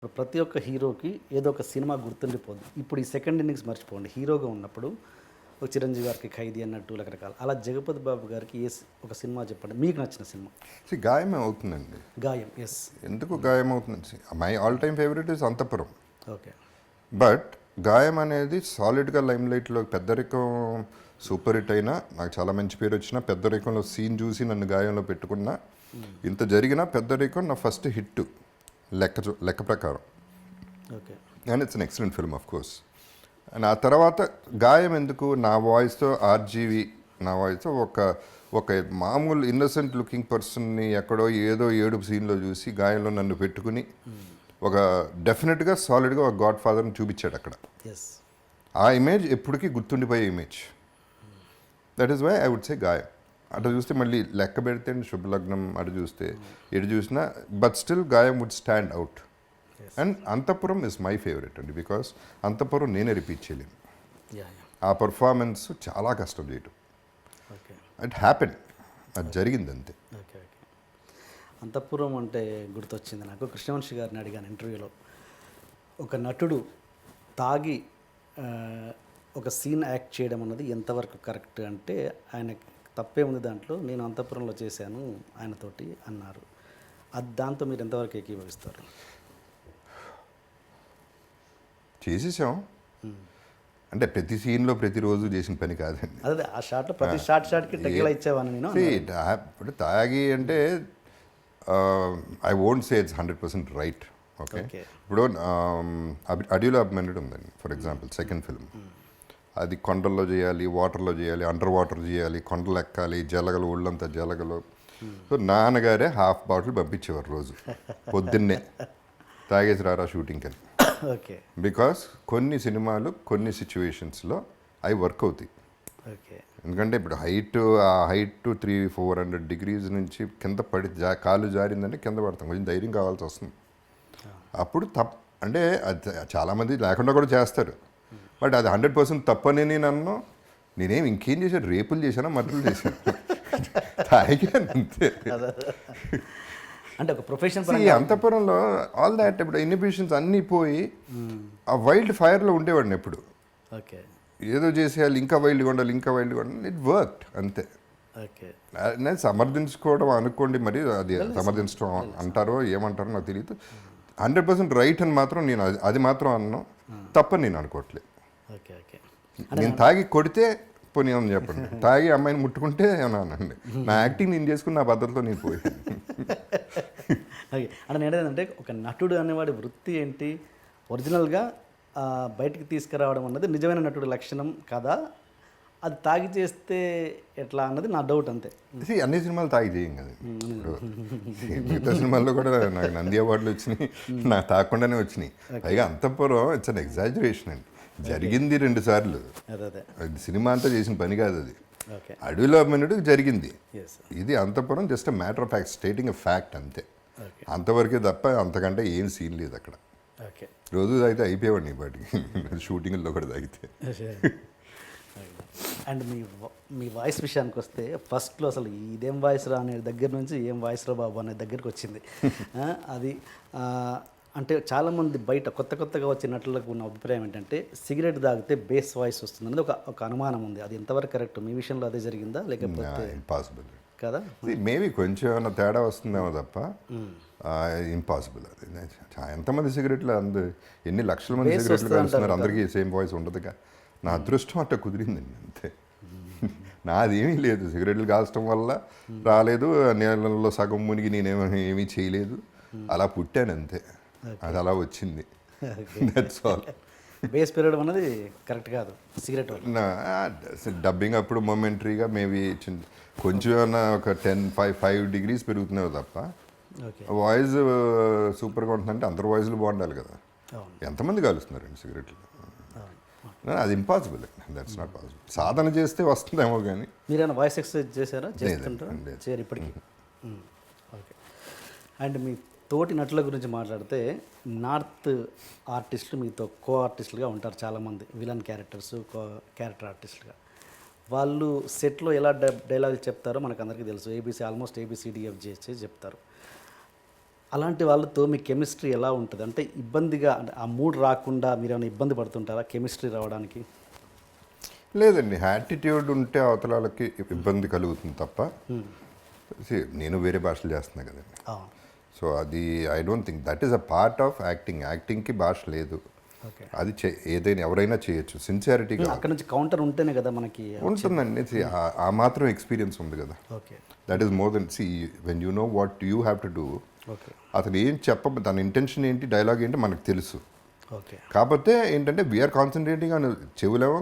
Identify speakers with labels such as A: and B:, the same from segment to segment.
A: ఇప్పుడు ప్రతి ఒక్క హీరోకి ఏదో ఒక సినిమా గుర్తుండిపోద్ది. ఇప్పుడు ఈ సెకండ్ ఇన్నింగ్స్ మర్చిపోండి. హీరోగా ఉన్నప్పుడు ఒక చిరంజీవి గారికి 'ఖైదీ' అన్నట్టు రకరకాల. అలా 'జగపతి బాబు' గారికి ఒక సినిమా చెప్పండి. మీకు నచ్చిన సినిమా?
B: గాయమే అవుతుందండి.
A: 'గాయం'. ఎస్.
B: ఎందుకు గాయం అవుతుంది? My all time favourite is Antahpuram.
A: Okay.
B: But Gaayam అనేది సాలిడ్గా లైమ్ లైట్లో పెద్దరికం సూపర్ హిట్ అయినా నాకు చాలా మంచి పేరు వచ్చిన పెద్దరికంలో సీన్ చూసి నన్ను గాయంలో పెట్టుకున్నా ఇంత జరిగినా పెద్దరికం నా ఫస్ట్ హిట్ లెక్క ప్రకారం.
A: Okay.
B: And it's an excellent film of course. And ఆ తర్వాత గాయం ఎందుకు నా వాయిస్తో ఆర్జీవి నా వాయిస్తో ఒక మామూలు ఇన్నసెంట్ లుకింగ్ పర్సన్ని ఎక్కడో ఏదో ఏడుపు సీన్లో చూసి గాయంలో నన్ను పెట్టుకుని ఒక డెఫినెట్గా సాలిడ్గా ఒక గాడ్ ఫాదర్ని చూపించాడు అక్కడ.
A: ఎస్.
B: ఆ ఇమేజ్ ఎప్పటికీ గుర్తుండిపోయే image. That is why I would say గాయం. అటు చూస్తే మళ్ళీ లెక్క పెడితే శుభలగ్నం అటు చూస్తే ఎటు చూసినా but still Gaayam would stand out. And Antahpuram is my favourite అండి, బికాస్ అంతపురం నేనే రిపీట్ చేయలేను. ఆ పర్ఫార్మెన్స్ చాలా కష్టం చేయటం.
A: ఓకే.
B: ఇట్ హ్యాపెన్, అది జరిగింది అంతే.
A: ఓకే. ఓకే. అంతఃపురం అంటే గుర్తొచ్చింది నాకు. కృష్ణవంశీ గారిని అడిగాను ఇంటర్వ్యూలో, ఒక నటుడు తాగి ఒక సీన్ యాక్ట్ చేయడం అన్నది ఎంతవరకు కరెక్ట్ అంటే, ఆయన తప్పే ఉంది దాంట్లో, నేను అంతఃపురంలో చేశాను ఆయనతోటి అన్నారు. అది దాంతో మీరు ఎంతవరకు ఏకీభవిస్తారు?
B: చేసేసాం అంటే ప్రతి సీన్లో ప్రతిరోజు చేసిన పని కాదండి.
A: అదే ఆ షాట్లో ప్రతి షాట్కి టెక్కిలా ఇచ్చేవాను నేను.
B: ఇప్పుడు తాగి అంటే I won't say it's 100% right. Okay. ఇప్పుడు అడవిలో అభిమన్యుడు ఉందండి ఫర్ ఎగ్జాంపుల్, సెకండ్ ఫిల్మ్. అది కొండల్లో చేయాలి, వాటర్లో చేయాలి, అండర్ వాటర్ చేయాలి, కొండలు ఎక్కాలి, జలగలు ఒళ్ళంతా జలగలు. సో నాన్నగారే హాఫ్ బాటిల్ పంపించేవారు రోజు పొద్దున్నే, తాగేసి రారా షూటింగ్కి అని.
A: ఓకే.
B: బికాస్ కొన్ని సినిమాలు కొన్ని సిచ్యువేషన్స్లో అవి వర్క్ అవుతాయి.
A: ఓకే.
B: ఎందుకంటే ఇప్పుడు ఆ హైట్ 300-400 degrees నుంచి కింద పడి కాలు జారిందంటే కింద పడతాం, కొంచెం ధైర్యం కావాల్సి వస్తుంది. అప్పుడు అంటే అది చాలామంది లేకుండా కూడా చేస్తారు, బట్ అది 100% తప్పని నన్ను నేనేం ఇంకేం చేశాను, రేపులు చేశానా మర్డర్లు చేశాను, తాగాను అంతే.
A: అంటే ఒక ప్రొఫెషన్
B: అంతపురంలో ఆల్ దాట్ ఇప్పుడు ఇన్హిబిషన్స్ అన్నీ పోయి ఆ వైల్డ్ ఫైర్లో ఉండేవాడిని ఎప్పుడు.
A: ఓకే.
B: ఏదో చేసేయాలి, ఇంకా వైల్డ్గా ఉండాలి, ఇంకా వైల్డ్గా ఉండాలి. ఇట్ వర్క్డ్ అంతే.
A: ఓకే.
B: నేను సమర్థించుకోవడం అనుకోండి, మరి అది సమర్థించడం అంటారో ఏమంటారో నాకు తెలియదు. 100% రైట్ అని మాత్రం నేను అది మాత్రం అన్నాను, తప్పని నేను అనుకోవట్లేదు.
A: ఓకే. ఓకే.
B: నేను తాగి కొడితే పోనీ అని చెప్పండి, తాగి అమ్మాయిని ముట్టుకుంటే అనండి, నా యాక్టింగ్ నేను చేసుకుని నా భద్రతలో నేను పోయాను.
A: ఓకే. అంటే నేను ఏంటంటే ఒక నటుడు అనేవాడి వృత్తి ఏంటి, ఒరిజినల్గా బయటికి తీసుకురావడం అన్నది నిజమైన నటుడు లక్షణం కదా, అది తాగి చేస్తే ఎట్లా అన్నది నా డౌట్ అంతే.
B: అన్ని సినిమాలు తాగి చేయం కదా, మిగతా సినిమాల్లో కూడా నాకు నంది అవార్డులు వచ్చినాయి, నాకు తాగకుండానే వచ్చినాయి. పైగా అంతపురం ఇట్స్ అన్ ఎగ్జాజరేషన్ అండి, జరిగింది 2 సార్లు. అది సినిమా అంతా చేసిన పని కాదు అది. అడవిలో అభిమన్యుడు జరిగింది, ఇది Antahpuram just a matter of fact, stating a fact అంతే. అంతవరకే తప్ప అంతకంటే ఏం సీన్ లేదు అక్కడ. రోజు తాగితే అయిపోయేవాడిని వాటికి, షూటింగ్లో కూడా తాగితే.
A: అండ్ మీ వాయిస్ విషయానికి వస్తే, ఫస్ట్లో అసలు ఇదేం వాయిస్ రా అనే దగ్గర నుంచి ఏం వాయిస్ రా బాబు అనే దగ్గరికి వచ్చింది. అది అంటే చాలామంది బయట కొత్తగా వచ్చే నటులకు ఉన్న అభిప్రాయం ఏంటంటే, సిగరెట్ తాగితే బేస్ వాయిస్ వస్తుంది అనేది ఒక అనుమానం ఉంది. అది ఎంతవరకు కరెక్ట్? మీ విషయంలో అదే జరిగిందా లేకపోతే?
B: ఇంపాసిబుల్
A: కదా.
B: మేబీ కొంచెం ఏమైనా తేడా వస్తుందేమో తప్ప ఇంపాసిబుల్. అది ఎంతమంది సిగరెట్లు ఎన్ని లక్షల మంది సిగరెట్లు కలుస్తున్నారు, అందరికీ సేమ్ వాయిస్ ఉండదుగా. నా అదృష్టం అట్ట కుదిరిందండి అంతే. నాదేమీ లేదు, సిగరెట్లు కాల్చడం వల్ల రాలేదు, నీళ్ళలో సగం మునిగి నేనేమీ చేయలేదు, అలా పుట్టాను అంతే, అది అలా వచ్చింది. That's all.
A: బేస్ పెరగడం అనేది కరెక్ట్ కాదు సిగరెట్ వల్ల.
B: డబ్బింగ్ అప్పుడు మొమెంటరీగా మేబీ కొంచెం ఏమన్నా ఒక 5 degrees పెరుగుతున్నావు తప్ప వాయిస్ సూపర్గా ఉంటుందంటే అందరు వాయిస్లు బాగుండాలి కదా. ఎంతమంది కాలుస్తున్నారండి సిగరెట్లు? అది ఇంపాసిబుల్, దట్స్ నాట్ పాసిబుల్. సాధన చేస్తే వస్తుందేమో కానీ.
A: మీరైనా వాయిస్ ఎక్సర్సైజ్ చేశారా? చేస్తుంటారా? చేయరు ఇప్పటికీ. ఓకే. అండ్ మీ తోటి నటుల గురించి మాట్లాడితే, నార్త్ ఆర్టిస్టులు మీతో కో ఆర్టిస్టులుగా ఉంటారు చాలామంది, విలన్ క్యారెక్టర్స్, క్యారెక్టర్ ఆర్టిస్టులుగా. వాళ్ళు సెట్లో ఎలా డైలాగులు చెప్తారో మనకు అందరికీ తెలుసు. ఆల్మోస్ట్ ABCDFG చెప్తారు. అలాంటి వాళ్ళతో మీ కెమిస్ట్రీ ఎలా ఉంటుంది? అంటే ఇబ్బందిగా అంటే ఆ మూడ్ రాకుండా మీరు ఏమైనా ఇబ్బంది పడుతుంటారా కెమిస్ట్రీ రావడానికి?
B: లేదండి, యాటిట్యూడ్ ఉంటే అవతల వాళ్ళకి ఇబ్బంది కలుగుతుంది తప్ప. See, నేను వేరే భాషలు చేస్తున్నా కదండి.
A: ఆ,
B: సో అది I don't think that is a part of acting. యాక్టింగ్కి భాష లేదు.
A: ఓకే.
B: అది ఏదైనా ఎవరైనా చేయొచ్చు సిన్సియారిటీగా
A: అక్కడ నుంచి కౌంటర్ ఉంటేనే కదా మనకి.
B: ఉంటుందండి. See, ఆ మాత్రం ఎక్స్పీరియన్స్ ఉంది కదా.
A: Okay.
B: That is more than when you know what you have to do.
A: Okay.
B: అతను ఏం తన ఇంటెన్షన్ ఏంటి, డైలాగ్ ఏంటి మనకు తెలుసు.
A: ఓకే.
B: కాకపోతే ఏంటంటే వీఆర్ కాన్సన్ట్రేటింగ్ అని, చెవులేమో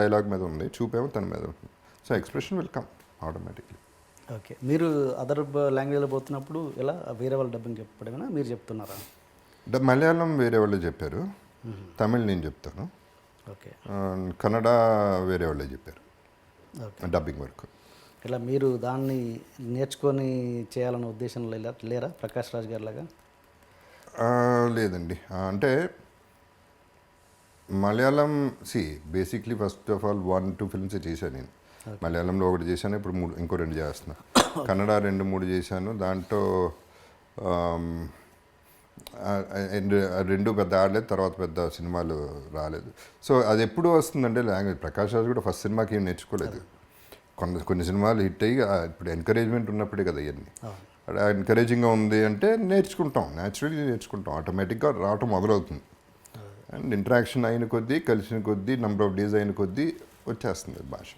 B: డైలాగ్ మీద ఉంది, చూపేమో తన మీద ఉంది. So expression will come automatically.
A: Okay. మీరు అదర్ లాంగ్వేజ్లో పోతున్నప్పుడు ఎలా వేరే వాళ్ళు డబ్బింగ్ చెప్పడమేనా మీరు చెప్తున్నారా?
B: మలయాళం వేరే వాళ్ళు చెప్పారు, తమిళ్ నేను చెప్తాను,
A: ఓకే.
B: కన్నడ వేరే వాళ్ళే చెప్పారు
A: ఓకే.
B: Dubbing work.
A: ఇలా మీరు దాన్ని నేర్చుకొని చేయాలన్న ఉద్దేశం లేరా ప్రకాష్ రాజ్ గారి లాగా?
B: లేదండి, అంటే Malayalam basically first of all 1-2 films చేశాను నేను. మలయాళంలో ఒకటి చేశాను, ఇప్పుడు ఇంకో 2 చేస్తున్నా. కన్నడ 2-3 చేశాను, దాంట్లో 2 పెద్ద ఆడలేదు, తర్వాత పెద్ద సినిమాలు రాలేదు. సో అది ఎప్పుడు వస్తుందంటే లాంగ్వేజ్. ప్రకాష్ రాజ్ కూడా ఫస్ట్ సినిమాకి ఏం నేర్చుకోలేదు. కొన్ని సినిమాలు హిట్ అయ్యి ఇప్పుడు ఎంకరేజ్మెంట్ ఉన్నప్పుడే కదా ఇవన్నీ. ఎంకరేజింగ్గా ఉంది అంటే నేర్చుకుంటాం, న్యాచురల్లీ నేర్చుకుంటాం, ఆటోమేటిక్గా రావటం మొదలవుతుంది. అండ్ ఇంటరాక్షన్ అయిన కొద్దీ, కలిసిన కొద్దీ, నెంబర్ ఆఫ్ డేస్ అయిన కొద్దీ వచ్చేస్తుంది భాష.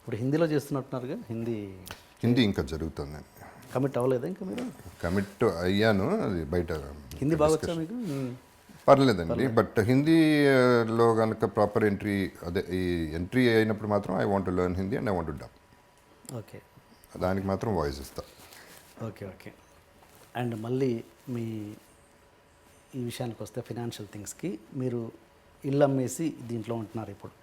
A: ఇప్పుడు హిందీలో చేస్తున్నట్టున్నారుగా?
B: హిందీ ఇంకా జరుగుతుందండి.
A: కమిట్ అవ్వలేదా ఇంకా మీరు?
B: కమిట్ అయ్యాను, అది బయట.
A: హిందీ బాగా వచ్చా మీకు?
B: పర్లేదండి, బట్ హిందీలో కనుక ప్రాపర్ ఎంట్రీ, అదే ఈ ఎంట్రీ అయినప్పుడు మాత్రం I want to learn Hindi and I want to dub.
A: Okay.
B: దానికి మాత్రం వాయిస్ ఇస్తా.
A: ఓకే. ఓకే. అండ్ మళ్ళీ మీ ఈ విషయానికి వస్తే ఫినాన్షియల్ థింగ్స్కి, మీరు ఇల్లు అమ్మేసి దీంట్లో ఉంటున్నారు ఇప్పుడు.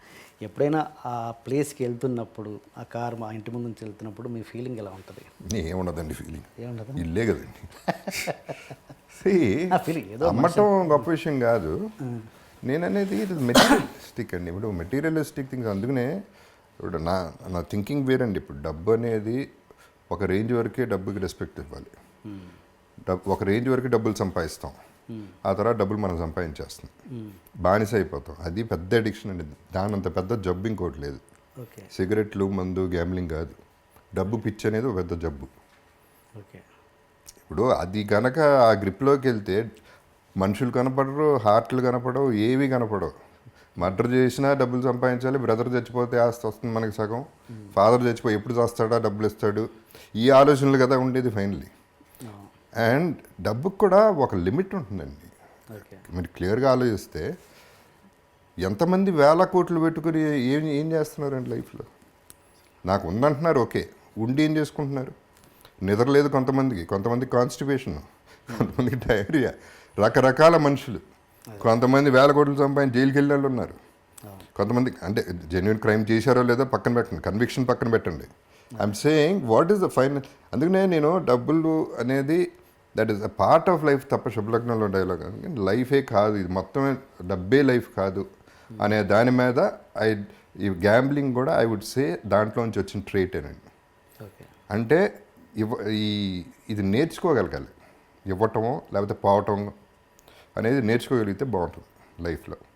A: ఎప్పుడైనా ఆ ప్లేస్కి వెళ్తున్నప్పుడు, ఆ కార్ మా ఇంటి ముందు నుంచి వెళ్తున్నప్పుడు మీ ఫీలింగ్ ఎలా ఉంటుంది?
B: ఏముండదండి ఫీలింగ్,
A: ఏముండదు.
B: ఇల్లే కదండి.
A: ఫీలింగ్ ఏదో
B: అమ్మటం గొప్ప విషయం కాదు. నేననేది ఇది మెటీరియలిస్టిక్ అండి. ఇప్పుడు మెటీరియలిస్టిక్ థింగ్స్. అందుకనే ఇప్పుడు నా థింకింగ్ వేరండి. ఇప్పుడు డబ్బు అనేది ఒక రేంజ్ వరకే డబ్బుకి రెస్పెక్ట్ ఇవ్వాలి. ఒక రేంజ్ వరకు డబ్బులు సంపాదిస్తాం, ఆ తర్వాత డబ్బులు మనం సంపాదించేస్తాం, బానిస అయిపోతాం. అది పెద్ద అడిక్షన్ అండి. దానంత పెద్ద జబ్బు ఇంకోటి లేదు.
A: ఓకే.
B: సిగరెట్లు, మందు, గ్యాంబ్లింగ్ కాదు, డబ్బు పిచ్చి అనేది ఒక పెద్ద జబ్బు.
A: ఓకే.
B: ఇప్పుడు అది కనుక ఆ గ్రిప్లోకి వెళ్తే మనుషులు కనపడరు, హార్ట్లు కనపడవు, ఏవి కనపడవు. మర్డర్ చేసినా డబ్బులు సంపాదించాలి, బ్రదర్ చచ్చిపోతే ఆస్తి వస్తుంది మనకి సగం, ఫాదర్ చచ్చిపోయి ఎప్పుడు చేస్తాడా, డబ్బులు ఇస్తాడు, ఈ ఆలోచనలు కదా ఉండేది ఫైనలీ. అండ్ డబ్బుకు కూడా ఒక లిమిట్ ఉంటుందండి. మీరు క్లియర్గా ఆలోచిస్తే ఎంతమంది వేల కోట్లు పెట్టుకుని ఏం చేస్తున్నారండి లైఫ్లో? నాకు ఉందంటున్నారు, ఓకే, ఉండి ఏం చేసుకుంటున్నారు? నిద్ర లేదు కొంతమందికి కాన్స్టిపేషన్, కొంతమందికి డయేరియా, రకరకాల మనుషులు. కొంతమంది వేల కోట్లు సంపాదించి జైలుకి వెళ్ళే వాళ్ళు ఉన్నారు. కొంతమంది అంటే జెన్యున్ క్రైమ్ చేశారో లేదో పక్కన పెట్టండి, కన్విక్షన్ పక్కన పెట్టండి. I'm saying what is the final. అందుకనే నేను డబ్బులు అనేది that is a part of life తప్ప, శుభలగ్నంలో డైలాగ్ లైఫే కాదు, ఇది మొత్తమే డబ్బే లైఫ్ కాదు అనే దాని మీద ఈ గ్యాంబ్లింగ్ కూడా ఐ వుడ్ సే దాంట్లోంచి వచ్చిన ట్రేటేనండి. అంటే ఇది నేర్చుకోగలగాలి, ఇవ్వటమో లేకపోతే పోవటం అనేది నేర్చుకోగలిగితే బాగుంటుంది లైఫ్లో.